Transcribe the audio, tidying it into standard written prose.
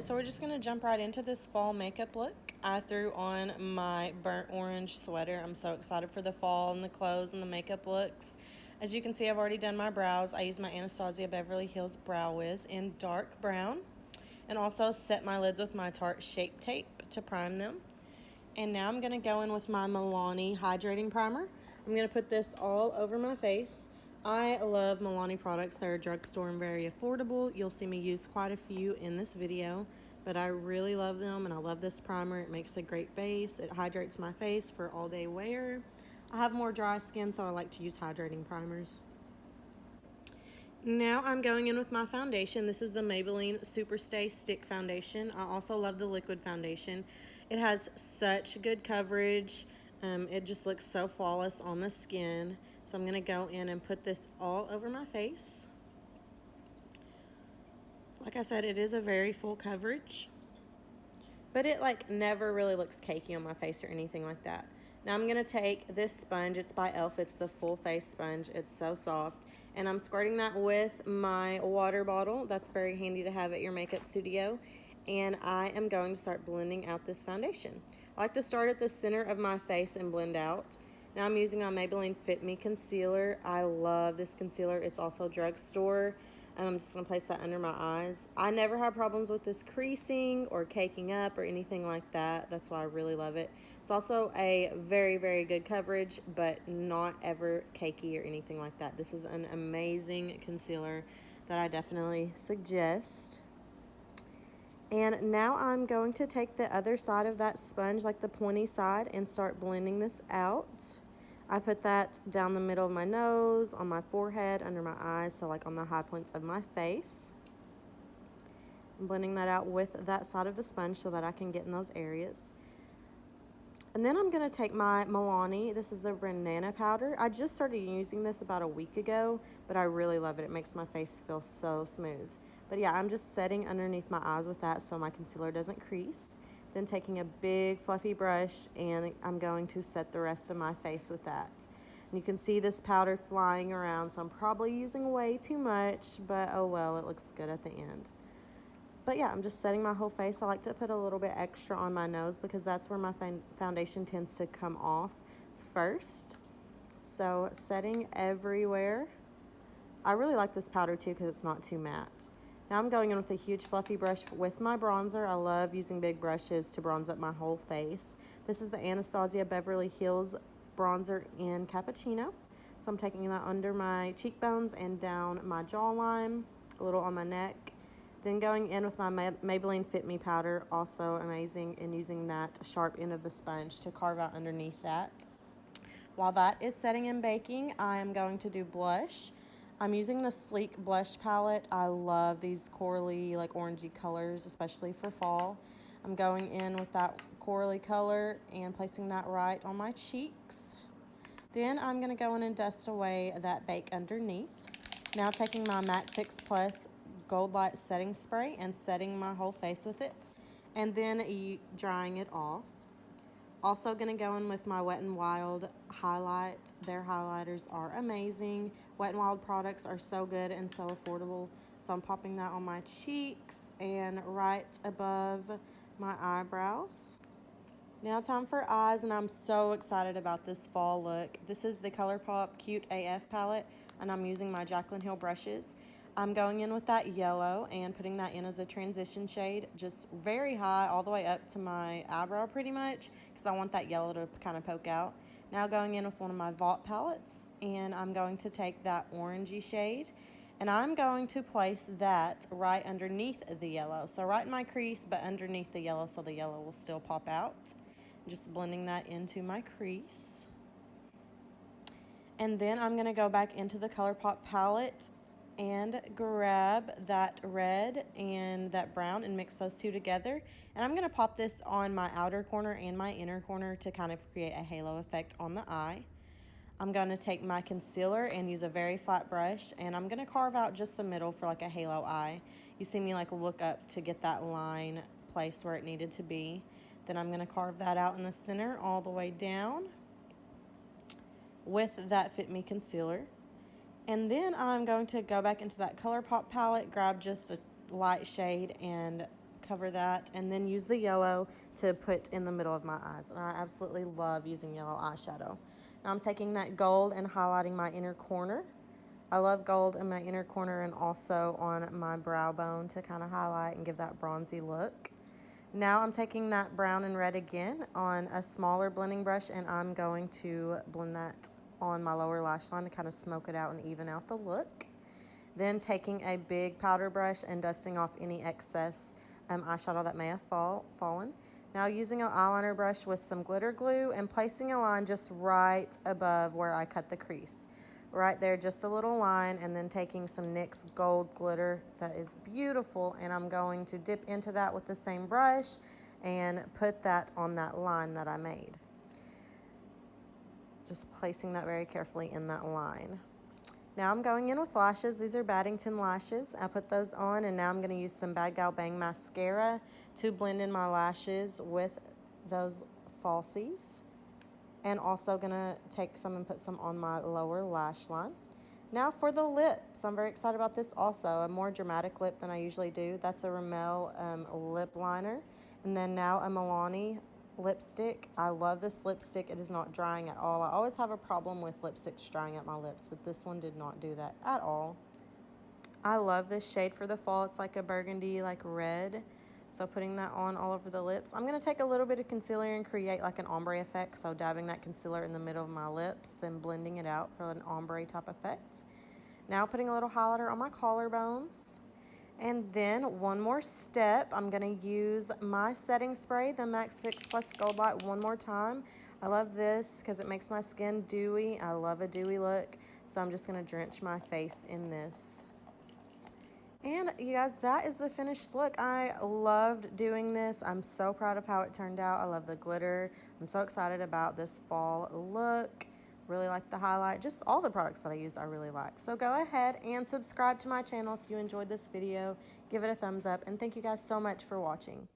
so we're just going to jump right into this fall makeup look. I threw on my burnt orange sweater. I'm so excited for the fall and the clothes and the makeup looks. As you can see, I've already done my brows. I used my Anastasia Beverly Hills Brow Wiz in dark brown, and also set my lids with my Tarte Shape Tape to prime them. And now I'm going to go in with my Milani Hydrating Primer. I'm going to put this all over my face. I love Milani products. They're drugstore and very affordable. You'll see me use quite a few in this video, but I really love them, and I love this primer. It makes a great base. It hydrates my face for all day wear. I have more dry skin, so I like to use hydrating primers. Now I'm going in with my foundation. This is the Maybelline Superstay Stick Foundation. I also love the liquid foundation. It has such good coverage. It just looks so flawless on the skin. So I'm going to go in and put this all over my face. Like I said, it is a very full coverage, but it like never really looks cakey on my face or anything like that. Now I'm going to take this sponge. It's by e.l.f. It's the full face sponge. It's so soft. And I'm squirting that with my water bottle. That's very handy to have at your makeup studio. And I am going to start blending out this foundation. I like to start at the center of my face and blend out. Now I'm using my Maybelline Fit Me Concealer. I love this concealer. It's also drugstore. I'm just going to place that under my eyes. I never have problems with this creasing or caking up or anything like that. That's why I really love it. It's also a very, very good coverage, but not ever cakey or anything like that. This is an amazing concealer that I definitely suggest. And now I'm going to take the other side of that sponge, like the pointy side, and start blending this out. I put that down the middle of my nose, on my forehead, under my eyes, so like on the high points of my face. I'm blending that out with that side of the sponge so that I can get in those areas. And then I'm going to take my Milani. This is the banana powder. I just started using this about a week ago, but I really love it. It makes my face feel so smooth. But yeah, I'm just setting underneath my eyes with that so my concealer doesn't crease. Then taking a big fluffy brush, and I'm going to set the rest of my face with that. And you can see this powder flying around, so I'm probably using way too much, but oh well, it looks good at the end. But yeah, I'm just setting my whole face. I like to put a little bit extra on my nose because that's where my foundation tends to come off first. So setting everywhere. I really like this powder too because it's not too matte. Now I'm going in with a huge fluffy brush with my bronzer. I love using big brushes to bronze up my whole face. This is the Anastasia Beverly Hills bronzer in Cappuccino. So I'm taking that under my cheekbones and down my jawline, a little on my neck. Then going in with my Maybelline Fit Me powder, also amazing, and using that sharp end of the sponge to carve out underneath that. While that is setting and baking, I am going to do blush. I'm using the Sleek Blush Palette. I love these corally, like orangey colors, especially for fall. I'm going in with that corally color and placing that right on my cheeks. Then I'm going to go in and dust away that bake underneath. Now taking my MAC Fix Plus Gold Light Setting Spray and setting my whole face with it, and then drying it off. Also going to go in with my Wet n Wild highlight. Their highlighters are amazing. Wet n Wild products are so good and so affordable. So I'm popping that on my cheeks and right above my eyebrows. Now time for eyes, and I'm so excited about this fall look. This is the ColourPop Cute AF palette, and I'm using my Jaclyn Hill brushes. I'm going in with that yellow and putting that in as a transition shade, just very high, all the way up to my eyebrow pretty much, because I want that yellow to kind of poke out. Now going in with one of my Vault palettes, and I'm going to take that orangey shade, and I'm going to place that right underneath the yellow. So right in my crease, but underneath the yellow, so the yellow will still pop out. Just blending that into my crease. And then I'm going to go back into the ColourPop palette and grab that red and that brown and mix those two together. And I'm going to pop this on my outer corner and my inner corner to kind of create a halo effect on the eye. I'm going to take my concealer and use a very flat brush, and I'm going to carve out just the middle for like a halo eye. You see me like look up to get that line placed where it needed to be. Then I'm going to carve that out in the center all the way down with that Fit Me concealer. And then I'm going to go back into that ColourPop palette, grab just a light shade and cover that, and then use the yellow to put in the middle of my eyes. And I absolutely love using yellow eyeshadow. Now I'm taking that gold and highlighting my inner corner. I love gold in my inner corner and also on my brow bone to kind of highlight and give that bronzy look. Now I'm taking that brown and red again on a smaller blending brush, and I'm going to blend that on my lower lash line to kind of smoke it out and even out the look. Then taking a big powder brush and dusting off any excess eyeshadow that may have fallen. Now using an eyeliner brush with some glitter glue and placing a line just right above where I cut the crease. Right there, just a little line, and then taking some NYX gold glitter that is beautiful, and I'm going to dip into that with the same brush and put that on that line that I made. Just placing that very carefully in that line. Now I'm going in with lashes. These are Baddington lashes. I put those on, and now I'm going to use some Bad Gal Bang mascara to blend in my lashes with those falsies. And also going to take some and put some on my lower lash line. Now for the lips. I'm very excited about this also. A more dramatic lip than I usually do. That's a Rimmel lip liner. And then now a Milani lipstick. I love this lipstick. It is not drying at all. I always have a problem with lipsticks drying out my lips, but this one did not do that at all. I love this shade for the fall. It's like a burgundy, like red. So putting that on all over the lips. I'm going to take a little bit of concealer and create like an ombre effect. So dabbing that concealer in the middle of my lips, then blending it out for an ombre type effect. Now putting a little highlighter on my collarbones. And then one more step, I'm going to use my setting spray, the Max Fix Plus Gold Light, one more time. I love this because it makes my skin dewy. I love a dewy look. So I'm just going to drench my face in this. And you guys, that is the finished look. I loved doing this. I'm so proud of how it turned out. I love the glitter. I'm so excited about this fall look. Really like the highlight. Just all the products that I use I really like. So go ahead and subscribe to my channel if you enjoyed this video. Give it a thumbs up. And thank you guys so much for watching.